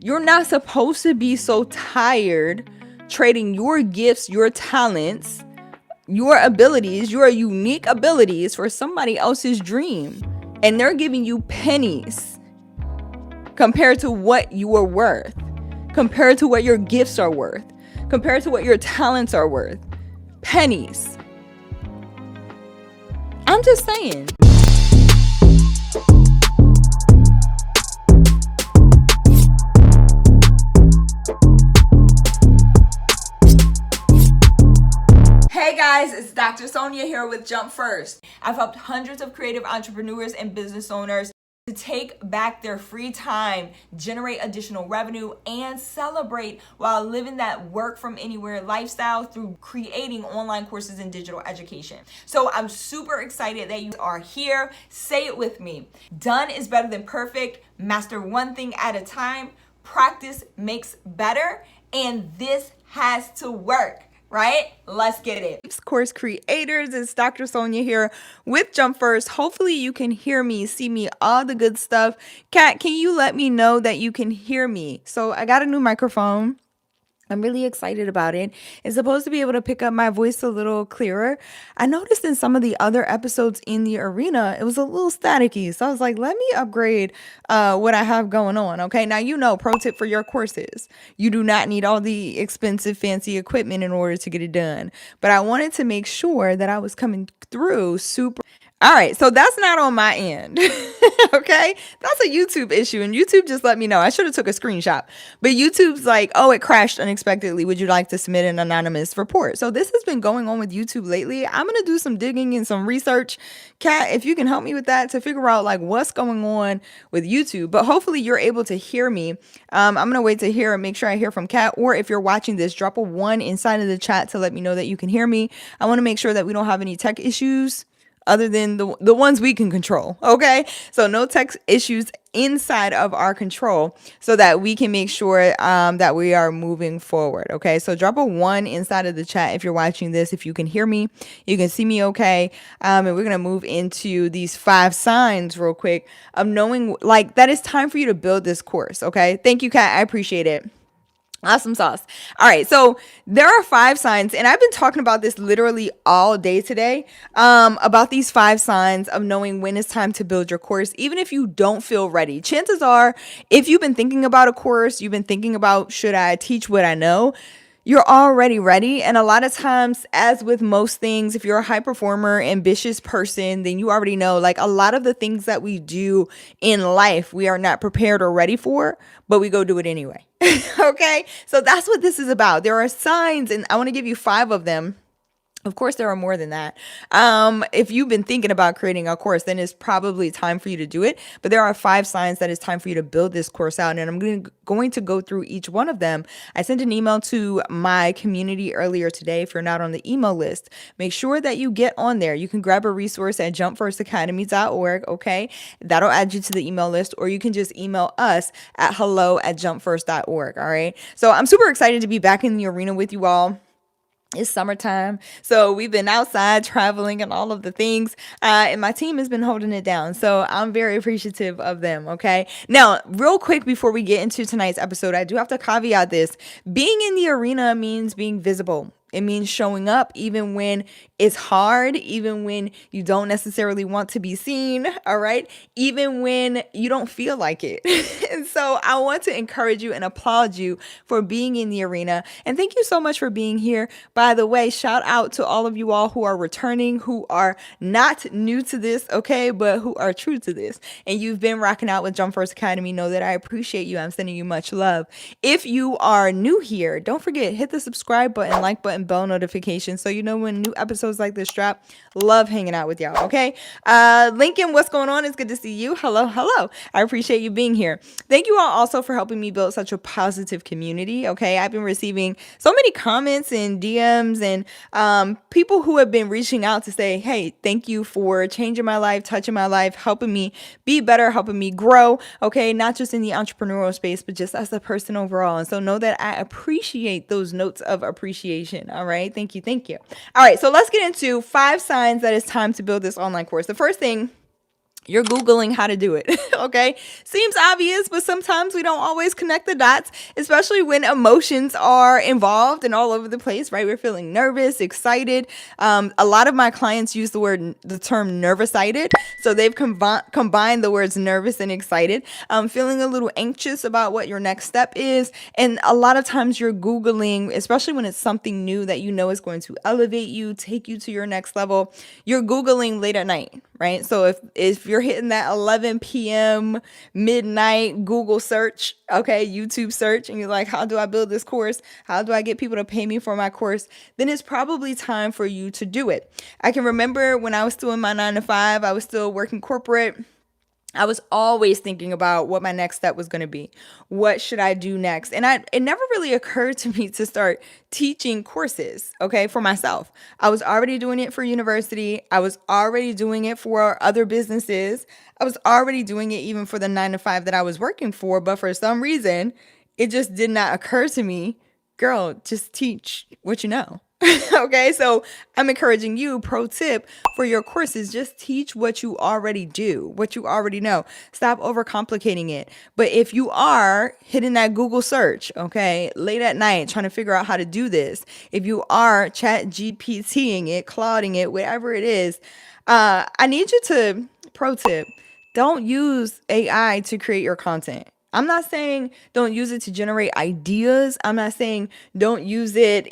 You're not supposed to be so tired trading your gifts, your talents, your abilities, your unique abilities for somebody else's dream. And they're giving you pennies compared to what you are worth, compared to what your gifts are worth, compared to what your talents are worth. Pennies. I'm just saying. Hey guys, it's Dr. Sonia here with Jump First. I've helped hundreds of creative entrepreneurs and business owners to take back their free time, generate additional revenue, and celebrate while living that work from anywhere lifestyle through creating online courses and digital education. So I'm super excited that you are here. Say it with me. Done is better than perfect. Master one thing at a time. Practice makes better. And this has to work. Right? Let's get it. Course creators, it's Dr. Sonia here with Jump First. Hopefully you can hear me, see me, all the good stuff. Kat, can you let me know that you can hear me? So I got a new microphone. I'm really excited about it. It's supposed to be able to pick up my voice a little clearer. I noticed in some of the other episodes in the arena, it was a little staticky. So I was like, let me upgrade what I have going on. Okay, now pro tip for your courses. You do not need all the expensive, fancy equipment in order to get it done. But I wanted to make sure that I was coming through super. All right, so that's not on my end, okay? That's a YouTube issue, and YouTube just let me know. I should have took a screenshot, but YouTube's like, oh, it crashed unexpectedly. Would you like to submit an anonymous report? So this has been going on with YouTube lately. I'm going to do some digging and some research. Kat, if you can help me with that to figure out like what's going on with YouTube, but hopefully you're able to hear me. I'm going to wait to hear and make sure I hear from Kat, or if you're watching this, drop a 1 inside of the chat to let me know that you can hear me. I want to make sure that we don't have any tech issues other than the ones we can control, okay? So no tech issues inside of our control so that we can make sure that we are moving forward, okay? So drop a 1 inside of the chat if you're watching this, if you can hear me, you can see me okay, and we're going to move into these 5 signs real quick of knowing like that it's time for you to build this course, okay? Thank you, Kat. I appreciate it. Awesome sauce. All right. So there are 5 signs, and I've been talking about this literally all day today, about these 5 signs of knowing when it's time to build your course, even if you don't feel ready. Chances are, if you've been thinking about a course, you've been thinking about, should I teach what I know? You're already ready. And a lot of times, as with most things, if you're a high performer, ambitious person, then you already know like a lot of the things that we do in life, we are not prepared or ready for, but we go do it anyway. Okay. So that's what this is about. There are signs, and I want to give you 5 of them. Of course, there are more than that. If you've been thinking about creating a course, then it's probably time for you to do it. But there are 5 signs that it's time for you to build this course out. And I'm going to go through each one of them. I sent an email to my community earlier today. If you're not on the email list, make sure that you get on there. You can grab a resource at jumpfirstacademy.org. Okay. That'll add you to the email list, or you can just email us at hello@jumpfirst.org. All right. So I'm super excited to be back in the arena with you all. It's summertime, so we've been outside traveling and all of the things, and my team has been holding it down, so I'm very appreciative of them, okay? Now, real quick before we get into tonight's episode, I do have to caveat this. Being in the arena means being visible. It means showing up even when it's hard, even when you don't necessarily want to be seen, all right? Even when you don't feel like it. And so I want to encourage you and applaud you for being in the arena. And thank you so much for being here. By the way, shout out to all of you all who are returning, who are not new to this, okay, but who are true to this. And you've been rocking out with Jump First Academy. Know that I appreciate you. I'm sending you much love. If you are new here, don't forget, hit the subscribe button, like button, bell notification so you know when new episodes like this drop. Love hanging out with y'all, okay? Lincoln, what's going on? It's good to see you. Hello. I appreciate you being here. Thank you all also for helping me build such a positive community, okay? I've been receiving so many comments and DMs and people who have been reaching out to say, hey, thank you for changing my life, touching my life, helping me be better, helping me grow, okay? Not just in the entrepreneurial space, but just as a person overall. And so know that I appreciate those notes of appreciation, all right? Thank you. All right, so let's get into 5 signs that it's time to build this online course. The first thing You're Googling how to do it. Okay. Seems obvious, but sometimes we don't always connect the dots, especially when emotions are involved and all over the place, right? We're feeling nervous, excited. A lot of my clients use the term nervous-ited. So they've combined the words nervous and excited. Feeling a little anxious about what your next step is. And a lot of times you're Googling, especially when it's something new that you know is going to elevate you, take you to your next level. You're Googling late at night, right? So if you're hitting that 11 p.m. midnight Google search, okay, YouTube search, and you're like, how do I build this course? How do I get people to pay me for my course? Then it's probably time for you to do it. I can remember when I was still in my 9 to 5, I was still working corporate. I was always thinking about what my next step was going to be. What should I do next? And it never really occurred to me to start teaching courses, okay, for myself. I was already doing it for university. I was already doing it for other businesses. I was already doing it even for the 9 to 5 that I was working for. But for some reason, it just did not occur to me, girl, just teach what you know. Okay, so I'm encouraging you, pro tip for your courses, just teach what you already do, what you already know. Stop overcomplicating it. But if you are hitting that Google search, okay, late at night trying to figure out how to do this, if you are chat GPTing it, clouding it, whatever it is, I need you to, pro tip, don't use AI to create your content. I'm not saying don't use it to generate ideas. I'm not saying don't use it,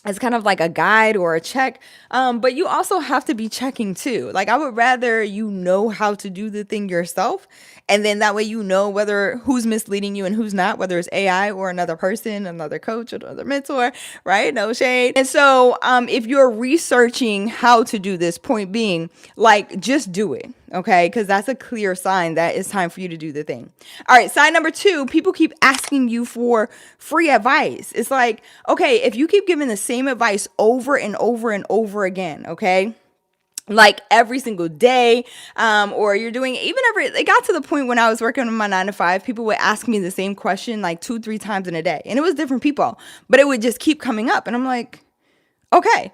as kind of like a guide or a check. But you also have to be checking too. Like, I would rather you know how to do the thing yourself. And then that way you know whether who's misleading you and who's not, whether it's AI or another person, another coach, another mentor, right? No shade. And so if you're researching how to do this, point being, like, just do it. Okay, because that's a clear sign that it's time for you to do the thing. All right, sign number 2, people keep asking you for free advice. It's like, okay, if you keep giving the same advice over and over and over again, okay, like every single day, or you're doing it got to the point when I was working on my 9 to 5, people would ask me the same question like 2-3 times in a day, and it was different people, but it would just keep coming up, and I'm like, okay,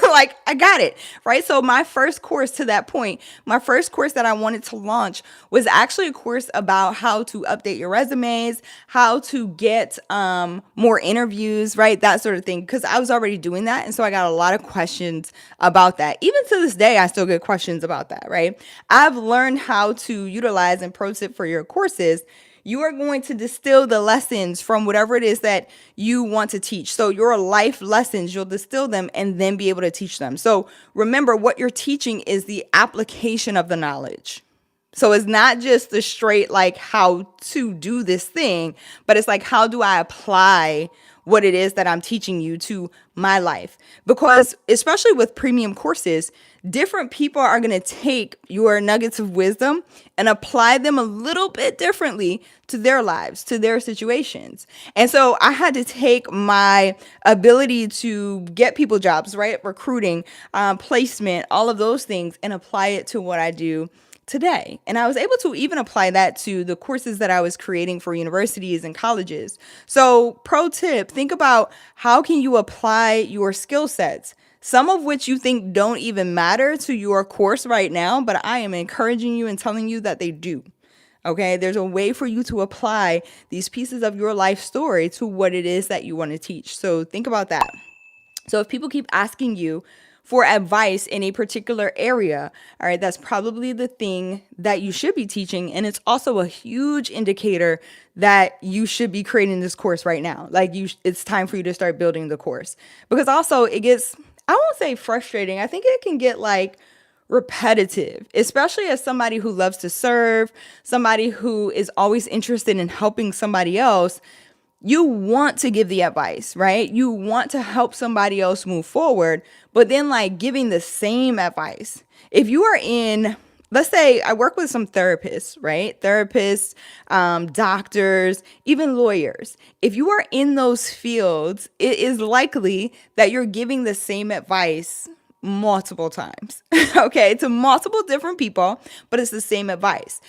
like, I got it, right? So my first course to that point, my first course that I wanted to launch was actually a course about how to update your resumes, how to get more interviews, right? That sort of thing, because I was already doing that. And so I got a lot of questions about that. Even to this day, I still get questions about that, right? I've learned how to utilize, and pro tip for your courses, you are going to distill the lessons from whatever it is that you want to teach. So your life lessons, you'll distill them and then be able to teach them. So remember, what you're teaching is the application of the knowledge. So it's not just the straight, like, how to do this thing, but it's like, how do I apply what it is that I'm teaching you to my life? Because especially with premium courses, different people are going to take your nuggets of wisdom and apply them a little bit differently to their lives, to their situations. And so I had to take my ability to get people jobs, right? Recruiting, placement, all of those things, and apply it to what I do today. And I was able to even apply that to the courses that I was creating for universities and colleges. So pro tip, think about how can you apply your skill sets, some of which you think don't even matter to your course right now, but I am encouraging you and telling you that they do. Okay, there's a way for you to apply these pieces of your life story to what it is that you want to teach. So think about that. So if people keep asking you for advice in a particular area, all right, that's probably the thing that you should be teaching. And it's also a huge indicator that you should be creating this course right now. Like, it's time for you to start building the course, because also it gets, I won't say frustrating. I think it can get like repetitive, especially as somebody who loves to serve, somebody who is always interested in helping somebody else. You want to give the advice, right? You want to help somebody else move forward, but then like giving the same advice. If you are in, let's say I work with some therapists, right? Therapists, doctors, even lawyers. If you are in those fields, it is likely that you're giving the same advice multiple times, okay, to multiple different people, but it's the same advice.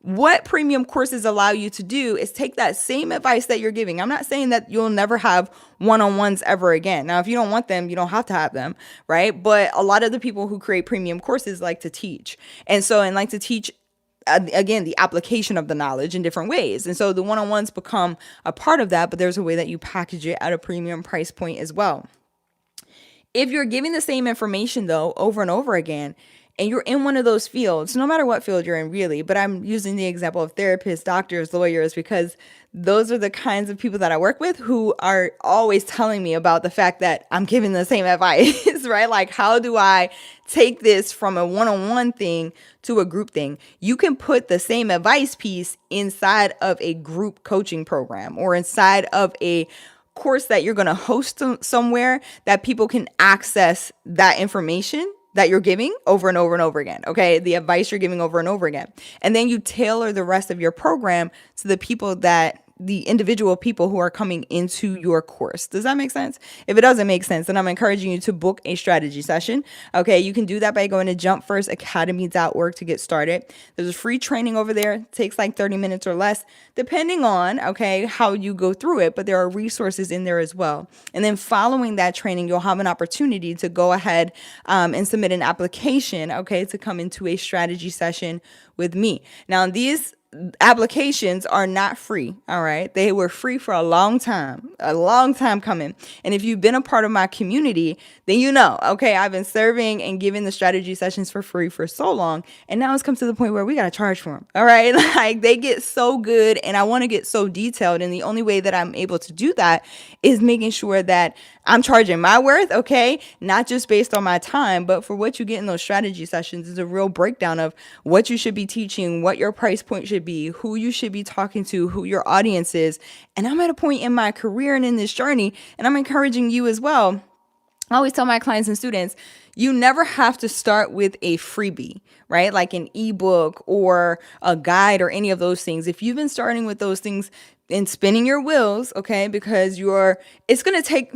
What premium courses allow you to do is take that same advice that you're giving. I'm not saying that you'll never have one-on-ones ever again. Now, if you don't want them, you don't have to have them, right? But a lot of the people who create premium courses like to teach. And like to teach again, the application of the knowledge in different ways. And so the one-on-ones become a part of that, but there's a way that you package it at a premium price point as well. If you're giving the same information though, over and over again, and you're in one of those fields, no matter what field you're in really, but I'm using the example of therapists, doctors, lawyers, because those are the kinds of people that I work with who are always telling me about the fact that I'm giving the same advice, right? Like, how do I take this from a one-on-one thing to a group thing? You can put the same advice piece inside of a group coaching program or inside of a course that you're going to host somewhere that people can access that information that you're giving over and over and over again. Okay. The advice you're giving over and over again. And then you tailor the rest of your program to the individual people who are coming into your course. Does that make sense? If it doesn't make sense, then I'm encouraging you to book a strategy session. Okay. You can do that by going to jumpfirstacademy.org to get started. There's a free training over there. It takes like 30 minutes or less, depending on, okay, how you go through it, but there are resources in there as well. And then following that training, you'll have an opportunity to go ahead and submit an application, okay, to come into a strategy session with me. Now, these applications are not free. All right. They were free for a long time coming. And if you've been a part of my community, then you know, okay, I've been serving and giving the strategy sessions for free for so long. And now it's come to the point where we got to charge for them. All right. Like, they get so good and I want to get so detailed. And the only way that I'm able to do that is making sure that I'm charging my worth. Okay. Not just based on my time, but for what you get in those strategy sessions is a real breakdown of what you should be teaching, what your price point should be, who you should be talking to, who your audience is. And I'm at a point in my career and in this journey, and I'm encouraging you as well. I always tell my clients and students, you never have to start with a freebie, right? Like an ebook or a guide or any of those things. If you've been starting with those things and spinning your wheels, okay, because it's going to take,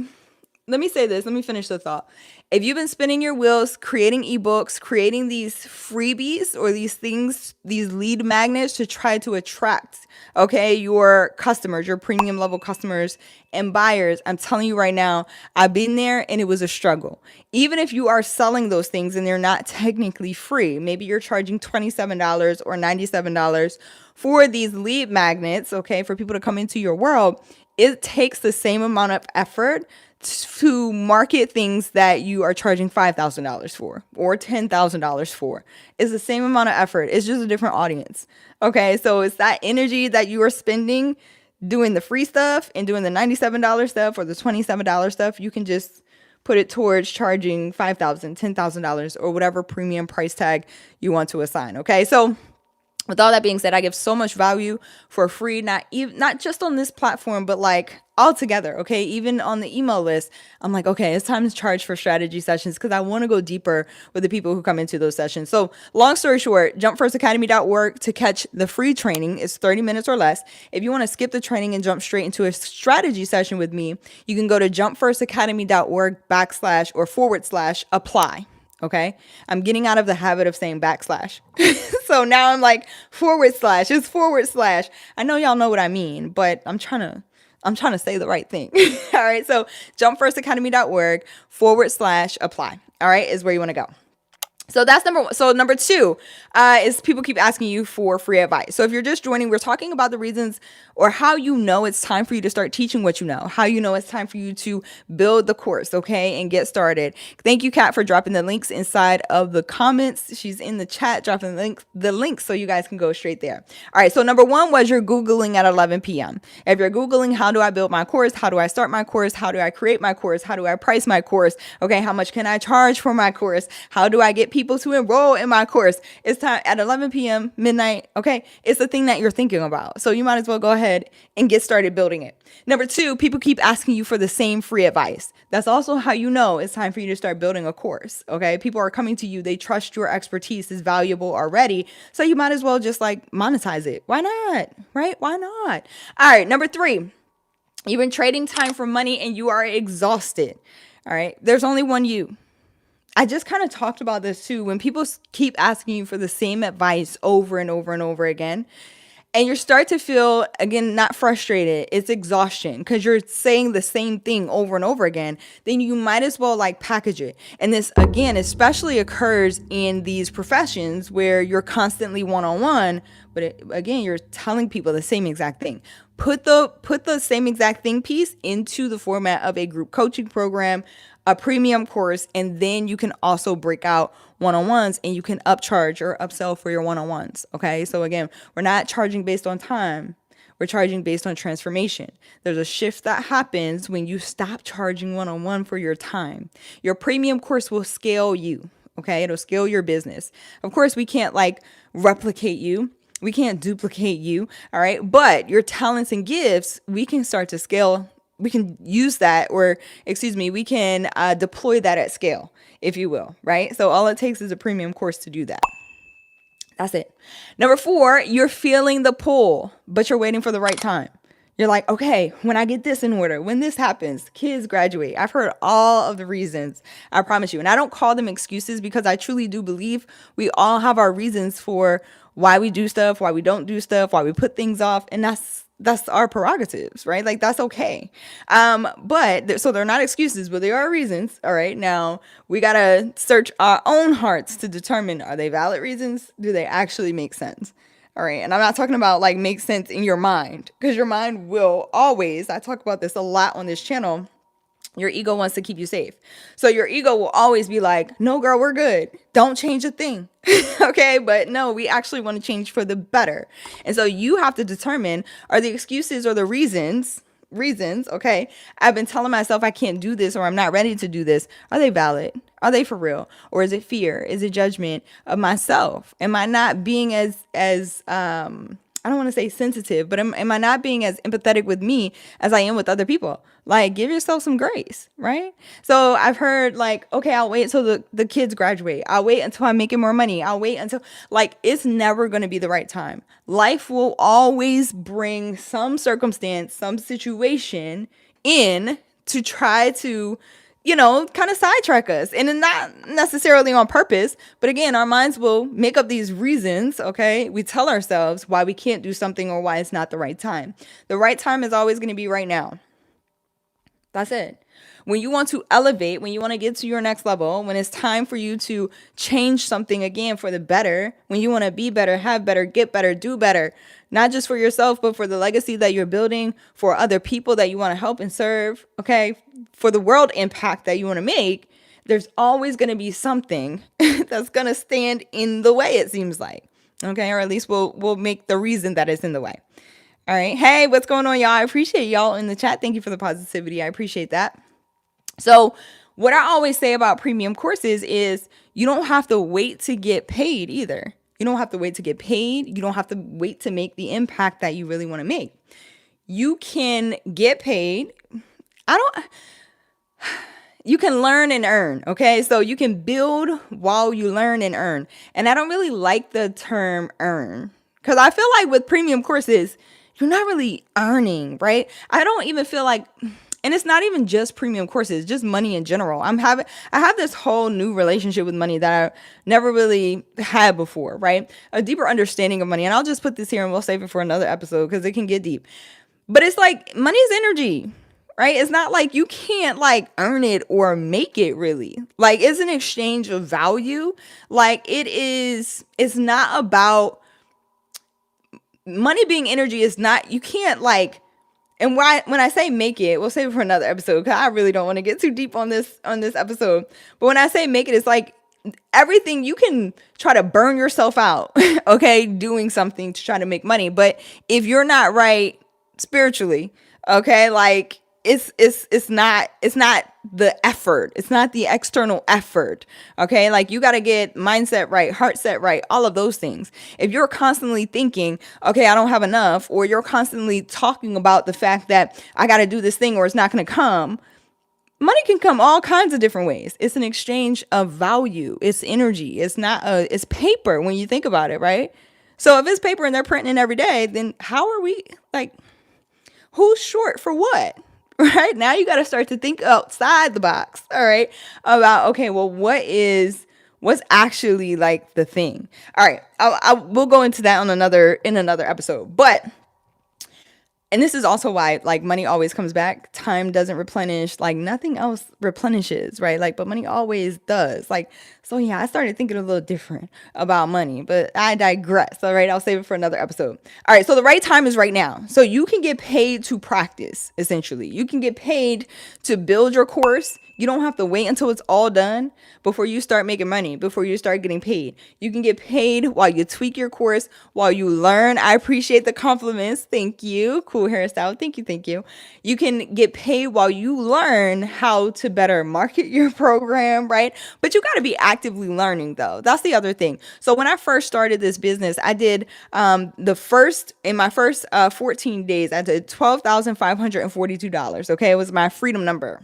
let me say this, let me finish the thought. If you've been spinning your wheels, creating ebooks, creating these freebies or these things, these lead magnets to try to attract, okay, your customers, your premium level customers and buyers, I'm telling you right now, I've been there and it was a struggle. Even if you are selling those things and they're not technically free, maybe you're charging $27 or $97 for these lead magnets, okay, for people to come into your world, it takes the same amount of effort to market things that you are charging $5,000 for or $10,000 for. It's the same amount of effort. It's just a different audience. Okay, so it's that energy that you are spending doing the free stuff and doing the $97 stuff or the $27 stuff. You can just put it towards charging $5,000, $10,000 or whatever premium price tag you want to assign. Okay, so with all that being said, I give so much value for free, not just on this platform, but like all together. Okay. Even on the email list, I'm like, okay, it's time to charge for strategy sessions because I want to go deeper with the people who come into those sessions. So long story short, jumpfirstacademy.org to catch the free training is 30 minutes or less. If you want to skip the training and jump straight into a strategy session with me, you can go to jumpfirstacademy.org/apply. Okay. I'm getting out of the habit of saying backslash. So now I'm like /, it's /. I know y'all know what I mean, but I'm trying to say the right thing. All right. So jumpfirstacademy.org/apply. All right. Is where you want to go. So that's number one. So number two is people keep asking you for free advice. So if you're just joining, we're talking about the reasons or how you know it's time for you to start teaching what you know, how you know it's time for you to build the course, okay, and get started. Thank you, Kat, for dropping the links inside of the comments. She's in the chat dropping the links so you guys can go straight there. All right, so number one was you're Googling at 11 p.m. If you're Googling, how do I build my course? How do I start my course? How do I create my course? How do I price my course? Okay, how much can I charge for my course? How do I get people to enroll in my course? It's time at 11 p.m. midnight. Okay. It's the thing that you're thinking about. So you might as well go ahead and get started building it. Number two, people keep asking you for the same free advice. That's also how you know it's time for you to start building a course. Okay. People are coming to you. They trust your expertise is valuable already. So you might as well just like monetize it. Why not? Right? Why not? All right. Number three, you've been trading time for money and you are exhausted. All right. There's only one you. I just kind of talked about this too. When people keep asking you for the same advice over and over and over again, and you start to feel, again, not frustrated, it's exhaustion because you're saying the same thing over and over again, then you might as well like package it. And this, again, especially occurs in these professions where you're constantly one-on-one, but again, you're telling people the same exact thing. Put the same exact thing piece into the format of a group coaching program, a premium course, and then you can also break out one-on-ones and you can upcharge or upsell for your one-on-ones. Okay. So again, we're not charging based on time. We're charging based on transformation. There's a shift that happens when you stop charging one-on-one for your time. Your premium course will scale you. Okay. It'll scale your business. Of course, we can't like replicate you. We can't duplicate you. All right. But your talents and gifts, we can start to scale. We can use that, or we can deploy that at scale, if you will, right? So all it takes is a premium course to do that. That's it. Number 4, you're feeling the pull, but you're waiting for the right time. You're like, okay, when I get this in order, when this happens, kids graduate. I've heard all of the reasons, I promise you. And I don't call them excuses because I truly do believe we all have our reasons for why we do stuff, why we don't do stuff, why we put things off. And that's our prerogatives, right? Like that's okay. So they're not excuses, but they are reasons. All right. Now we got to search our own hearts to determine, are they valid reasons? Do they actually make sense? All right. And I'm not talking about like make sense in your mind, because your mind will always, I talk about this a lot on this channel. Your ego wants to keep you safe. So your ego will always be like, no, girl, we're good. Don't change a thing. Okay. But no, we actually want to change for the better. And so you have to determine, are the excuses or the reasons, okay, I've been telling myself I can't do this or I'm not ready to do this. Are they valid? Are they for real? Or is it fear? Is it judgment of myself? Am I not being as I don't want to say sensitive, but am I not being as empathetic with me as I am with other people? Like, give yourself some grace, right? So I've heard like, okay, I'll wait until the kids graduate. I'll wait until I'm making more money. I'll wait until, like, it's never going to be the right time. Life will always bring some circumstance, some situation in to try to, kind of sidetrack us, and not necessarily on purpose. But again, our minds will make up these reasons. Okay. We tell ourselves why we can't do something or why it's not the right time. The right time is always going to be right now. That's it. When you want to elevate, when you want to get to your next level, when it's time for you to change something again for the better, when you want to be better, have better, get better, do better, not just for yourself, but for the legacy that you're building, for other people that you want to help and serve, okay, for the world impact that you want to make, there's always going to be something that's going to stand in the way, it seems like, okay, or at least we'll make the reason that it's in the way. All right. Hey, what's going on, y'all? I appreciate y'all in the chat. Thank you for the positivity. I appreciate that. So what I always say about premium courses is you don't have to wait to get paid either. You don't have to wait to get paid. You don't have to wait to make the impact that you really want to make. You can get paid. You can learn and earn. Okay. So you can build while you learn and earn. And I don't really like the term earn, because I feel like with premium courses, you're not really earning, right? I don't even feel like, and it's not even just premium courses, just money in general. I have this whole new relationship with money that I never really had before, right? A deeper understanding of money. And I'll just put this here and we'll save it for another episode because it can get deep. But it's like money is energy, right? It's not like you can't like earn it or make it really. Like it's an exchange of value. Like it's not about money being energy. Is not, you can't like, and when I say make it, we'll save it for another episode because I really don't want to get too deep on this episode. But when I say make it, it's like everything, you can try to burn yourself out, okay, doing something to try to make money. But if you're not right spiritually, okay, like it's not the effort. It's not the external effort. Okay. Like you got to get mindset right, heart set right, all of those things. If you're constantly thinking, okay, I don't have enough, or you're constantly talking about the fact that I got to do this thing or it's not going to come, money can come all kinds of different ways. It's an exchange of value. It's energy. It's it's paper when you think about it. Right. So if it's paper and they're printing it every day, then how are we like, who's short for what? right? Now you got to start to think outside the box, all right, about, okay, well, what's actually like the thing. All right, we'll go into that in another episode. But and this is also why like money always comes back. Time doesn't replenish, like nothing else replenishes, right? Like, but money always does. Like, so yeah, I started thinking a little different about money, but I digress. All right, I'll save it for another episode. All right, so the right time is right now. So you can get paid to practice, essentially. You can get paid to build your course. You don't have to wait until it's all done before you start making money, before you start getting paid. You can get paid while you tweak your course, while you learn. I appreciate the compliments. Thank you. Cool hairstyle. Thank you. Thank you. You can get paid while you learn how to better market your program, right? But you got to be actively learning though. That's the other thing. So when I first started this business, I did in my first 14 days, I did $12,542. Okay. It was my freedom number.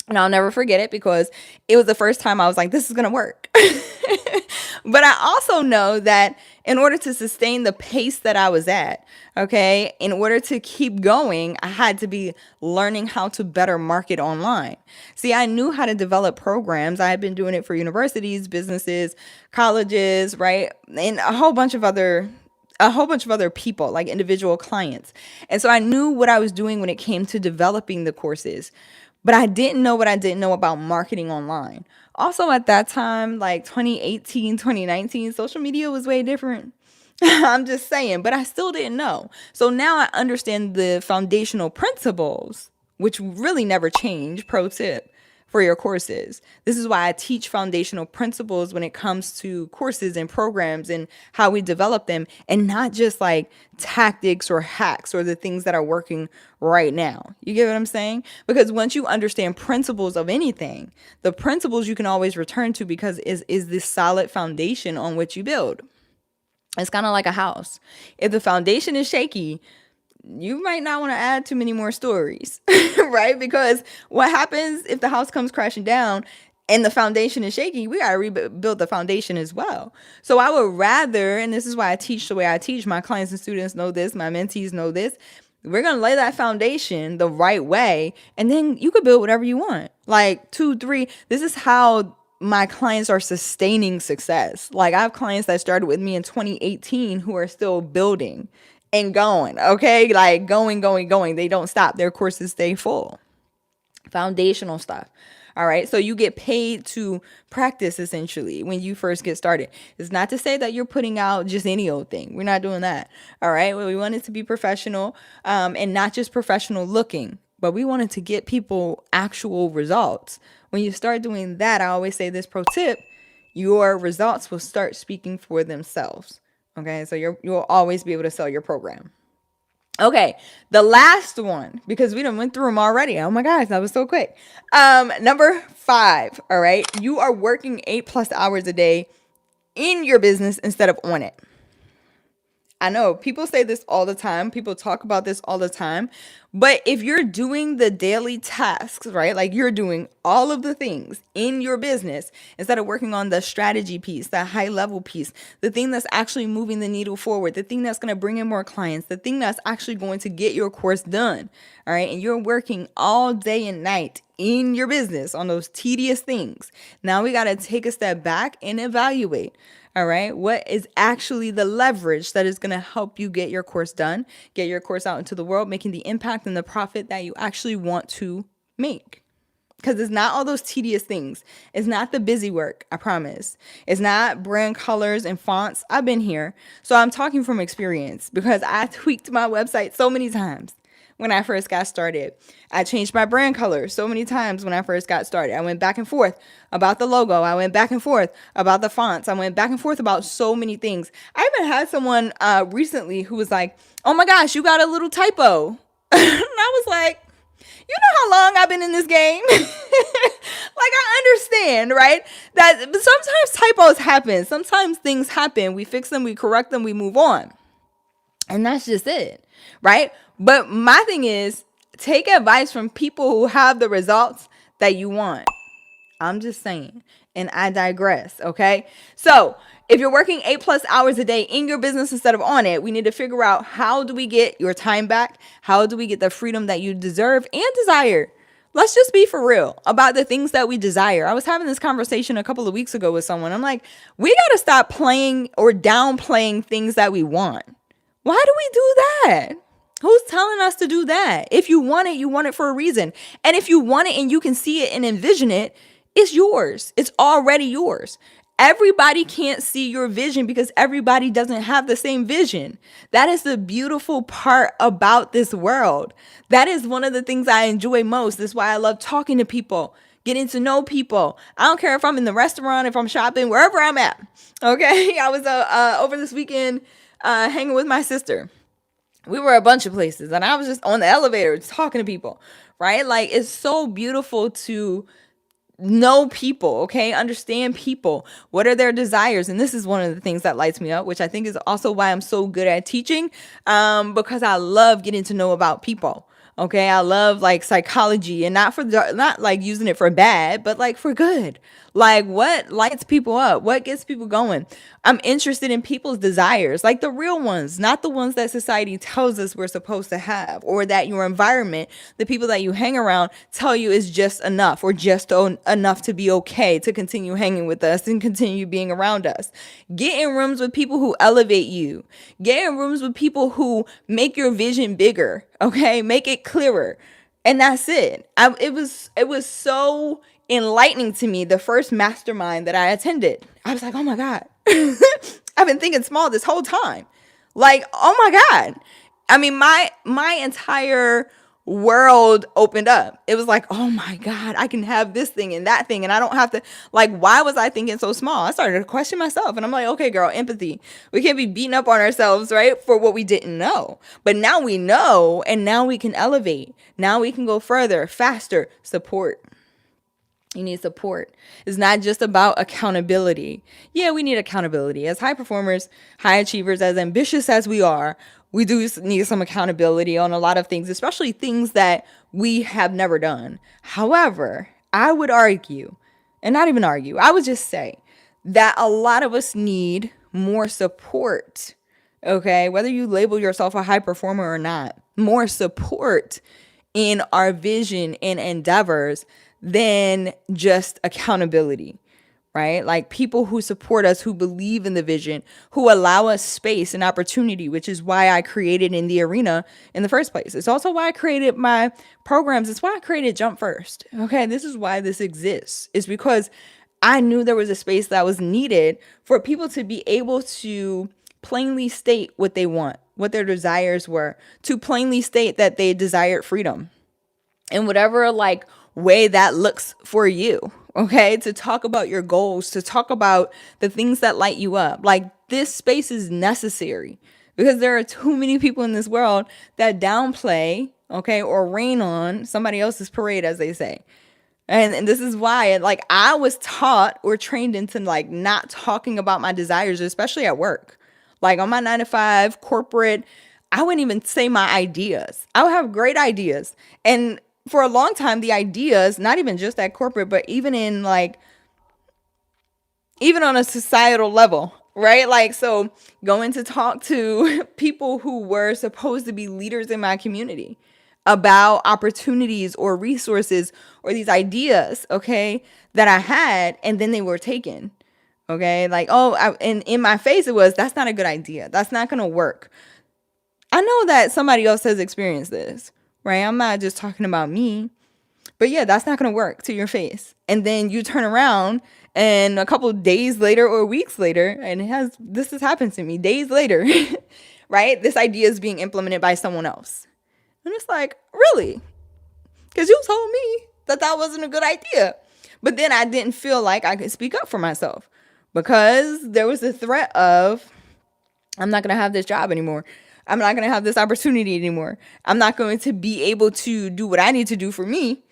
And I'll never forget it because it was the first time I was like, this is going to work. But I also know that in order to sustain the pace that I was at, okay, in order to keep going, I had to be learning how to better market online. See, I knew how to develop programs. I had been doing it for universities, businesses, colleges, right? And a whole bunch of other people, like individual clients. And so I knew what I was doing when it came to developing the courses. But I didn't know what I didn't know about marketing online. Also at that time, like 2018, 2019, social media was way different. I'm just saying, but I still didn't know. So now I understand the foundational principles, which really never change. Pro tip for your courses. This is why I teach foundational principles when it comes to courses and programs and how we develop them, and not just like tactics or hacks or the things that are working right now. You get what I'm saying? Because once you understand principles of anything, the principles you can always return to because is this solid foundation on which you build. It's kind of like a house. If the foundation is shaky, you might not want to add too many more stories, right? Because what happens if the house comes crashing down and the foundation is shaky? We got to rebuild the foundation as well. So I would rather, and this is why I teach the way I teach, my clients and students know this, my mentees know this, we're going to lay that foundation the right way, and then you could build whatever you want. Like 2, 3, this is how my clients are sustaining success. Like I have clients that started with me in 2018 who are still building and going, okay? Like going. They don't stop. Their courses stay full. Foundational stuff. All right. So you get paid to practice essentially when you first get started. It's not to say that you're putting out just any old thing. We're not doing that. All right. Well, we want it to be professional and not just professional looking, but we wanted to get people actual results. When you start doing that, I always say this pro tip, your results will start speaking for themselves. Okay, so you'll always be able to sell your program. Okay, the last one, because we done went through them already. Oh my gosh, that was so quick. Number 5, all right, you are working 8+ hours a day in your business instead of on it. I know people say this all the time. People talk about this all the time. But if you're doing the daily tasks, right? Like you're doing all of the things in your business instead of working on the strategy piece, the high level piece, the thing that's actually moving the needle forward, the thing that's going to bring in more clients, the thing that's actually going to get your course done. All right. And you're working all day and night in your business on those tedious things. Now we got to take a step back and evaluate. All right. What is actually the leverage that is going to help you get your course done, get your course out into the world, making the impact and the profit that you actually want to make? Because it's not all those tedious things. It's not the busy work. I promise. It's not brand colors and fonts. I've been here. So I'm talking from experience because I tweaked my website so many times. When I first got started, I changed my brand color so many times when I first got started. I went back and forth about the logo. I went back and forth about the fonts. I went back and forth about so many things. I even had someone recently who was like, oh my gosh, you got a little typo. And I was like, you know how long I've been in this game? Like, I understand, right? That sometimes typos happen. Sometimes things happen. We fix them, we correct them, we move on. And that's just it, right? But my thing is, take advice from people who have the results that you want. I'm just saying. And I digress, okay? So If you're working 8+ hours a day in your business instead of on it, we need to figure out, how do we get your time back? How do we get the freedom that you deserve and desire? Let's just be for real about the things that we desire. I was having this conversation a couple of weeks ago with someone. I'm like, we got to stop playing or downplaying things that we want. Why do we do that? Who's telling us to do that? If you want it for a reason. And if you want it and you can see it and envision it, it's yours. It's already yours. Everybody can't see your vision because everybody doesn't have the same vision. That is the beautiful part about this world. That is one of the things I enjoy most. That's why I love talking to people, getting to know people. I don't care if I'm in the restaurant, if I'm shopping, wherever I'm at. Okay. I was over this weekend hanging with my sister. We were a bunch of places and I was just on the elevator just talking to people, right? Like, it's so beautiful to know people, okay? Understand people. What are their desires? And this is one of the things that lights me up, which I think is also why I'm so good at teaching, because I love getting to know about people. Okay, I love like psychology, and not like using it for bad, but like for good. Like, what lights people up? What gets people going? I'm interested in people's desires, like the real ones, not the ones that society tells us we're supposed to have, or that your environment, the people that you hang around, tell you is just enough, or just enough to be okay to continue hanging with us and continue being around us. Get in rooms with people who elevate you. Get in rooms with people who make your vision bigger. Okay, make it clearer, and that's it. It was so enlightening to me, the first mastermind that I attended. I was like, oh my God, I've been thinking small this whole time. Like, oh my God. I mean, my entire world opened up. It was like, oh my God, I can have this thing and that thing, and I don't have to, like, why was I thinking so small? I started to question myself, and I'm like, okay, girl, empathy. We can't be beating up on ourselves, right, for what we didn't know. But now we know, and now we can elevate. Now we can go further, faster. Support. You need support. It's not just about accountability. Yeah, we need accountability. As high performers, high achievers, as ambitious as we are, we do need some accountability on a lot of things, especially things that we have never done. However, I would argue, and not even argue, I would just say that a lot of us need more support. Okay, whether you label yourself a high performer or not, more support in our vision and endeavors than just accountability, right? Like, people who support us, who believe in the vision, who allow us space and opportunity, which is why I created In the Arena in the first place. It's also why I created my programs. It's why I created Jump First. Okay, this is why this exists. It's because I knew there was a space that was needed for people to be able to plainly state what they want, what their desires were, to plainly state that they desired freedom in whatever like way that looks for you. Okay, to talk about your goals, to talk about the things that light you up. Like, this space is necessary because there are too many people in this world that downplay, okay, or rain on somebody else's parade, as they say. And this is why, like, I was taught or trained into like not talking about my desires, especially at work. Like, on my 9-to-5 corporate, I wouldn't even say my ideas. I would have great ideas. And for a long time, the ideas, not even just at corporate, but even in like, even on a societal level, right? Like, so going to talk to people who were supposed to be leaders in my community about opportunities or resources or these ideas, okay, that I had, and then they were taken. Okay, like, and in my face, it was, that's not a good idea. That's not going to work. I know that somebody else has experienced this, right? I'm not just talking about me, but yeah, that's not going to work to your face. And then you turn around and a couple of days later or weeks later, and this has happened to me days later, right? This idea is being implemented by someone else. And it's like, really? Because you told me that wasn't a good idea. But then I didn't feel like I could speak up for myself because there was the threat of, I'm not going to have this job anymore. I'm not going to have this opportunity anymore. I'm not going to be able to do what I need to do for me.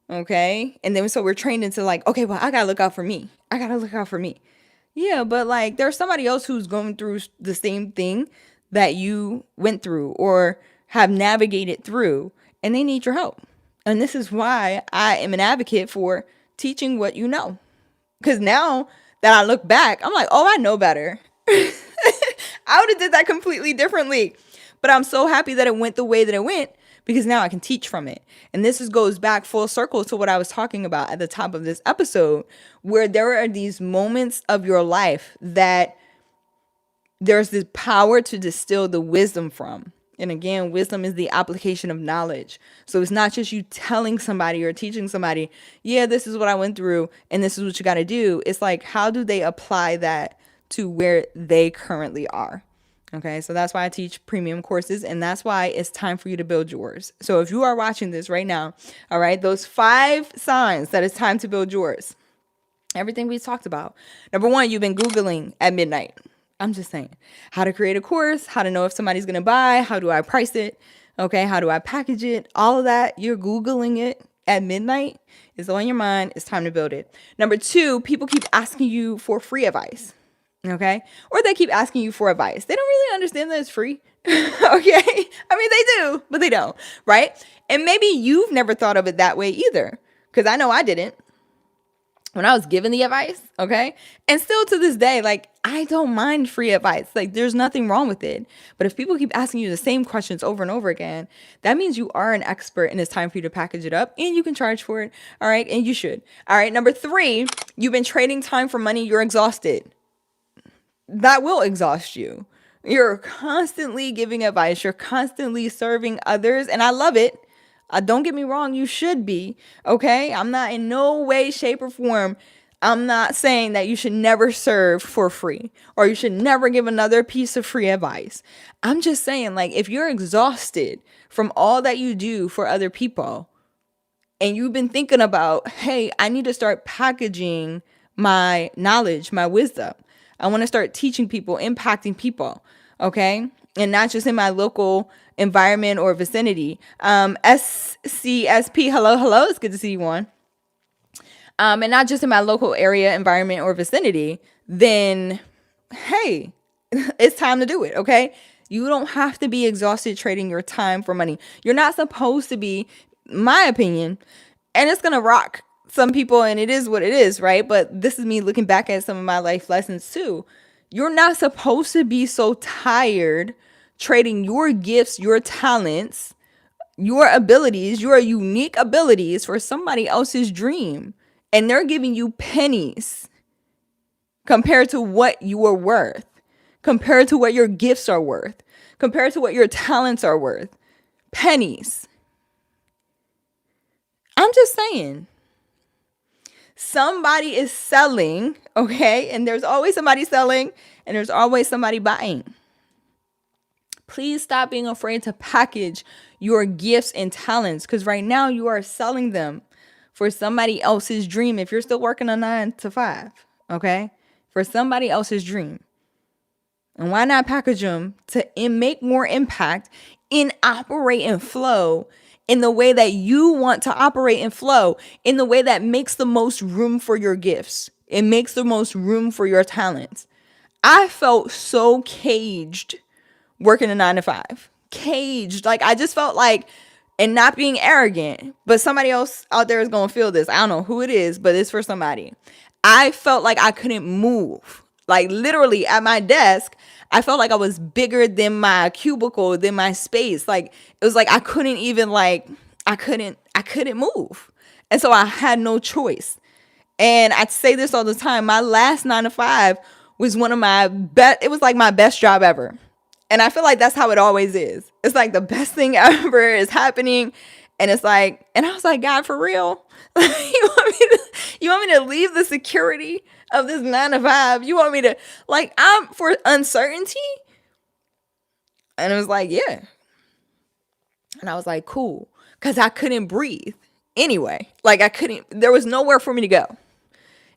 Okay. And then so we're trained into like, okay, well, I got to look out for me. I got to look out for me. Yeah. But like, there's somebody else who's going through the same thing that you went through or have navigated through, and they need your help. And this is why I am an advocate for teaching what you know. Because now that I look back, I'm like, oh, I know better. I would have did that completely differently. But I'm so happy that it went the way that it went, because now I can teach from it. And goes back full circle to what I was talking about at the top of this episode, where there are these moments of your life that there's this power to distill the wisdom from. And again, wisdom is the application of knowledge. So it's not just you telling somebody or teaching somebody, yeah, this is what I went through and this is what you got to do. It's like, how do they apply that to where they currently are? Okay, so that's why I teach premium courses, and that's why it's time for you to build yours. So if you are watching this right now, all right, those 5 signs that it's time to build yours, everything we talked about. Number 1, you've been Googling at midnight. I'm just saying, how to create a course, how to know if somebody's going to buy, how do I price it, okay, how do I package it, all of that. You're Googling it at midnight. It's on your mind. It's time to build it. Number 2, people keep asking you for free advice. Okay. Or they keep asking you for advice. They don't really understand that it's free. Okay. I mean, they do, but they don't. Right. And maybe you've never thought of it that way either. Because I know I didn't when I was given the advice. Okay. And still to this day, like, I don't mind free advice. Like, there's nothing wrong with it. But if people keep asking you the same questions over and over again, that means you are an expert and it's time for you to package it up and you can charge for it. All right. And you should. All right. Number 3, you've been trading time for money. You're exhausted. That will exhaust you. You're constantly giving advice. You're constantly serving others. And I love it. Don't get me wrong. You should be. Okay. I'm not in no way, shape, or form. I'm not saying that you should never serve for free or you should never give another piece of free advice. I'm just saying, like, if you're exhausted from all that you do for other people and you've been thinking about, hey, I need to start packaging my knowledge, my wisdom. I want to start teaching people, impacting people, okay? And not just in my local environment or vicinity. SCSP, hello, it's good to see you on. And not just in my local area, environment, or vicinity, then, hey, it's time to do it, okay? You don't have to be exhausted trading your time for money. You're not supposed to be, my opinion, and it's going to rock some people, and it is what it is, right? But this is me looking back at some of my life lessons too. You're not supposed to be so tired trading your gifts, your talents, your abilities, your unique abilities for somebody else's dream. And they're giving you pennies compared to what you are worth, compared to what your gifts are worth, compared to what your talents are worth. Pennies. I'm just saying. Somebody is selling, okay? And there's always somebody selling and there's always somebody buying. Please stop being afraid to package your gifts and talents, because right now you are selling them for somebody else's dream. If you're still working a 9 to 5, okay? For somebody else's dream. And why not package them to make more impact and operate and flow in the way that you want to operate and flow, in the way that makes the most room for your gifts. It makes the most room for your talents. I felt so caged working a 9 to 5. Caged. Like, I just felt like, and not being arrogant, but somebody else out there is going to feel this. I don't know who it is, but it's for somebody. I felt like I couldn't move. Like, literally at my desk, I felt like I was bigger than my cubicle, than my space. Like, it was like I couldn't even, like, I couldn't move. And so I had no choice. And I say this all the time. My last 9 to 5 was one of my best. It was like my best job ever. And I feel like that's how it always is. It's like the best thing ever is happening. And it's like, and I was like, God, for real? You want me to leave the security of this 9 to 5? You want me to, like, I'm for uncertainty? And it was like, yeah. And I was like, cool. Because I couldn't breathe anyway. Like, there was nowhere for me to go.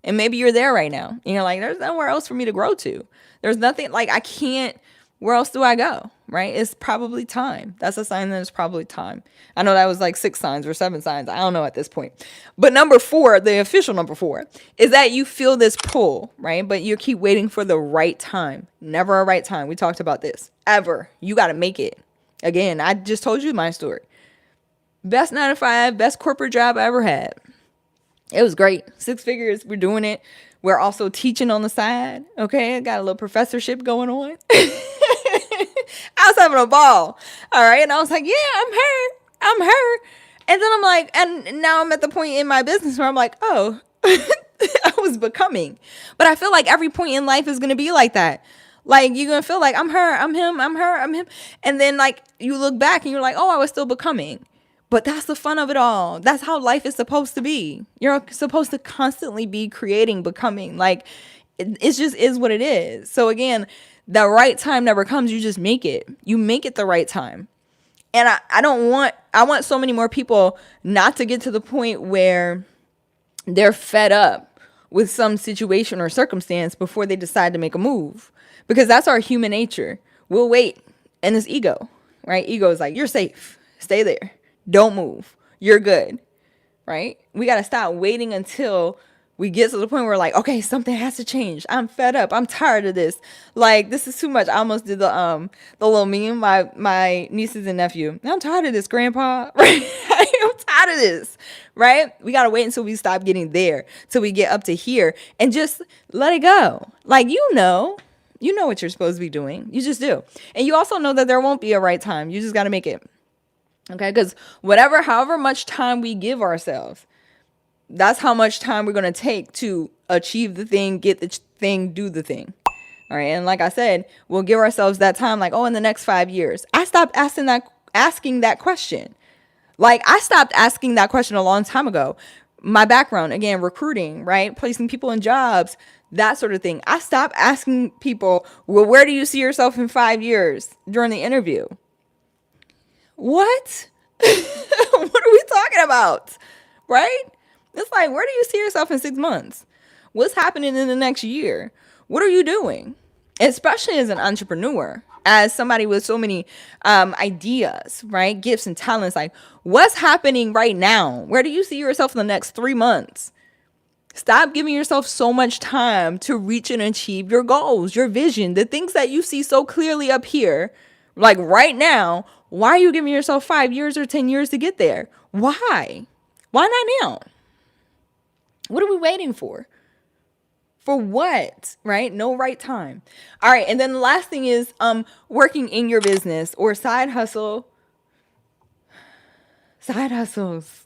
And maybe you're there right now. And you're like, there's nowhere else for me to grow to. There's nothing, like, I can't, where else do I go? Right? It's probably time. That's a sign that it's probably time. I know that was like 6 signs or 7 signs. I don't know at this point. But number 4, the official number 4, is that you feel this pull, right? But you keep waiting for the right time. Never a right time. We talked about this. Ever. You got to make it. Again, I just told you my story. Best 9 to 5, best corporate job I ever had. It was great. 6 figures. We're doing it. We're also teaching on the side. Okay. I got a little professorship going on. I was having a ball. All right. And I was like, yeah, I'm her. And then I'm like, and now I'm at the point in my business where I'm like, oh, I was becoming. But I feel like every point in life is going to be like that. Like, you're going to feel like I'm her, I'm him, I'm her, I'm him. And then like you look back and you're like, oh, I was still becoming. But that's the fun of it all. That's how life is supposed to be. You're supposed to constantly be creating, becoming. Like, it just is what it is. So again, the right time never comes. You just make it. You make it the right time. And I want so many more people not to get to the point where they're fed up with some situation or circumstance before they decide to make a move. Because that's our human nature. We'll wait. And it's ego, right? Ego is like, you're safe. Stay there. Don't move. You're good, right? We got to stop waiting until we get to the point where we're like, okay, something has to change. I'm fed up. I'm tired of this. Like, this is too much. I almost did the little meme, my nieces and nephew. I'm tired of this, Grandpa. Right? I'm tired of this, right? We got to wait until we stop getting there, till we get up to here and just let it go. Like, you know what you're supposed to be doing. You just do. And you also know that there won't be a right time. You just got to make it. Okay, because however much time we give ourselves, that's how much time we're going to take to achieve the thing, get the thing, do the thing. All right. And like I said, we'll give ourselves that time, like, oh, in the next 5 years. I stopped asking that question. Like, I stopped asking that question a long time ago. My background, again, recruiting, right? Placing people in jobs, that sort of thing. I stopped asking people, well, where do you see yourself in 5 years during the interview? What? What are we talking about? Right? It's like, where do you see yourself in 6 months? What's happening in the next year? What are you doing? Especially as an entrepreneur, as somebody with so many ideas, right? Gifts and talents. Like, what's happening right now? Where do you see yourself in the next 3 months? Stop giving yourself so much time to reach and achieve your goals, your vision, the things that you see so clearly up here, like right now. Why are you giving yourself 5 years or 10 years to get there? Why? Why not now? What are we waiting for? For what? Right? No right time. All right. And then the last thing is working in your business or side hustle. Side hustles.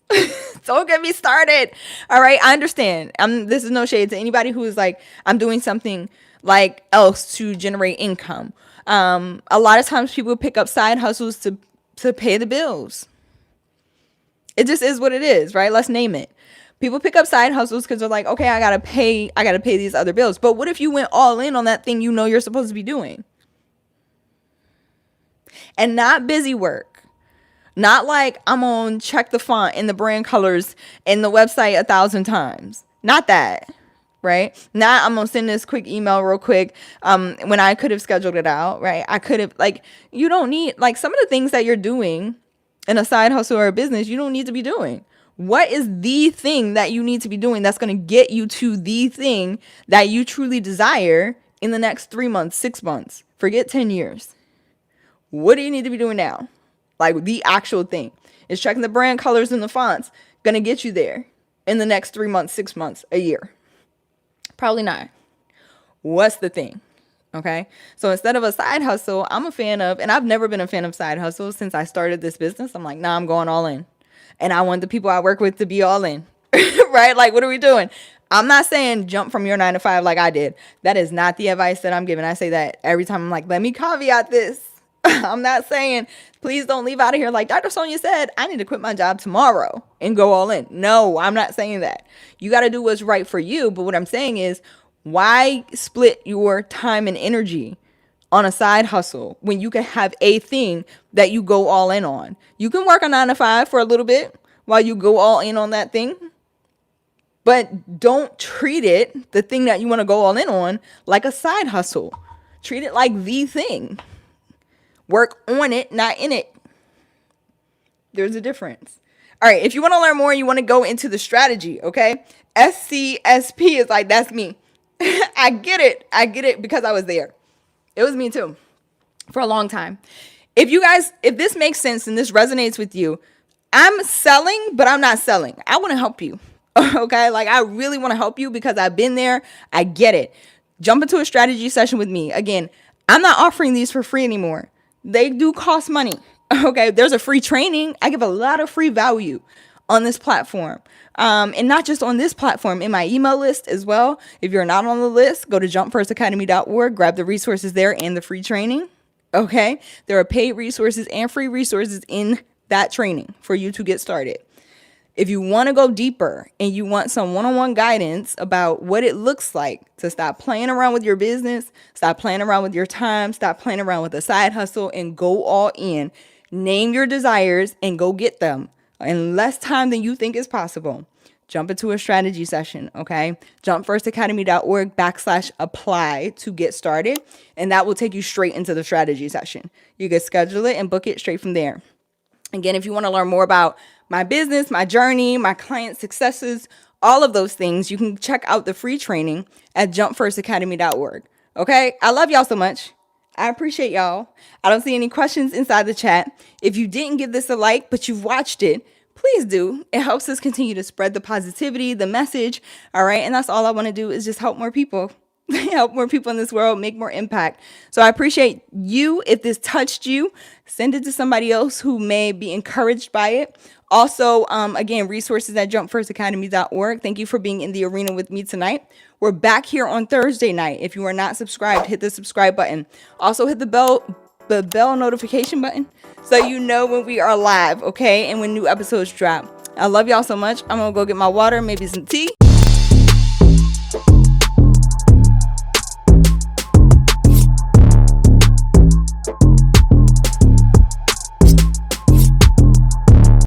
Don't get me started. All right. I understand. This is no shade to anybody who is like, I'm doing something like else to generate income. A lot of times people pick up side hustles to pay the bills. It just is what it is, right? Let's name it. People pick up side hustles because they're like, okay, I gotta pay these other bills. But what if you went all in on that thing you know you're supposed to be doing? And not busy work. Not like I'm on check the font and the brand colors and the website 1,000 times. Not that. Right? Now I'm going to send this quick email real quick when I could have scheduled it out, right? I could have, like, you don't need, like, some of the things that you're doing in a side hustle or a business, you don't need to be doing. What is the thing that you need to be doing that's going to get you to the thing that you truly desire in the next 3 months, 6 months? Forget 10 years. What do you need to be doing now? Like, the actual thing. Is checking the brand colors and the fonts going to get you there in the next 3 months, 6 months, a year? Probably not. What's the thing? Okay. So instead of a side hustle, I'm a fan of, and I've never been a fan of side hustles since I started this business. I'm like, nah, I'm going all in. And I want the people I work with to be all in. Right? Like, what are we doing? I'm not saying jump from your 9 to 5 like I did. That is not the advice that I'm giving. I say that every time. I'm like, let me caveat this. I'm not saying, please don't leave out of here like Dr. Sonia said, I need to quit my job tomorrow and go all in. No, I'm not saying that. You got to do what's right for you. But what I'm saying is, why split your time and energy on a side hustle when you can have a thing that you go all in on? You can work a 9 to 5 for a little bit while you go all in on that thing. But don't treat it, the thing that you want to go all in on, like a side hustle. Treat it like the thing. Work on it, not in it. There's a difference. All right, if you want to learn more, you want to go into the strategy, okay? SCSP is like, that's me. I get it because I was there. It was me too for a long time. If this makes sense and this resonates with you, I'm selling, but I'm not selling. I want to help you. Okay, like I really want to help you because I've been there. I get it. Jump into a strategy session with me. Again, I'm not offering these for free anymore. They do cost money. Okay, there's a free training. I give a lot of free value on this platform. And not just on this platform, in my email list as well. If you're not on the list, go to jumpfirstacademy.org, grab the resources there and the free training. Okay, there are paid resources and free resources in that training for you to get started. If you want to go deeper and you want some one-on-one guidance about what it looks like to stop playing around with your business, stop playing around with your time, stop playing around with a side hustle and go all in, name your desires and go get them in less time than you think is possible, jump into a strategy session, okay? Jumpfirstacademy.org/apply to get started, and that will take you straight into the strategy session. You can schedule it and book it straight from there. Again, if you want to learn more about my business, my journey, my client successes, all of those things, you can check out the free training at jumpfirstacademy.org. Okay? I love y'all so much. I appreciate y'all. I don't see any questions inside the chat. If you didn't give this a like, but you've watched it, please do. It helps us continue to spread the positivity, the message. All right? And that's all I want to do is just help more people. Help more people in this world, make more impact. So I appreciate you. If this touched you, send it to somebody else who may be encouraged by it. Also, again, resources at jumpfirstacademy.org. Thank you for being in the arena with me tonight. We're back here on Thursday night. If you are not subscribed, hit the subscribe button. Also hit the bell notification button so you know when we are live, okay? And when new episodes drop. I love y'all so much. I'm gonna go get my water, maybe some tea.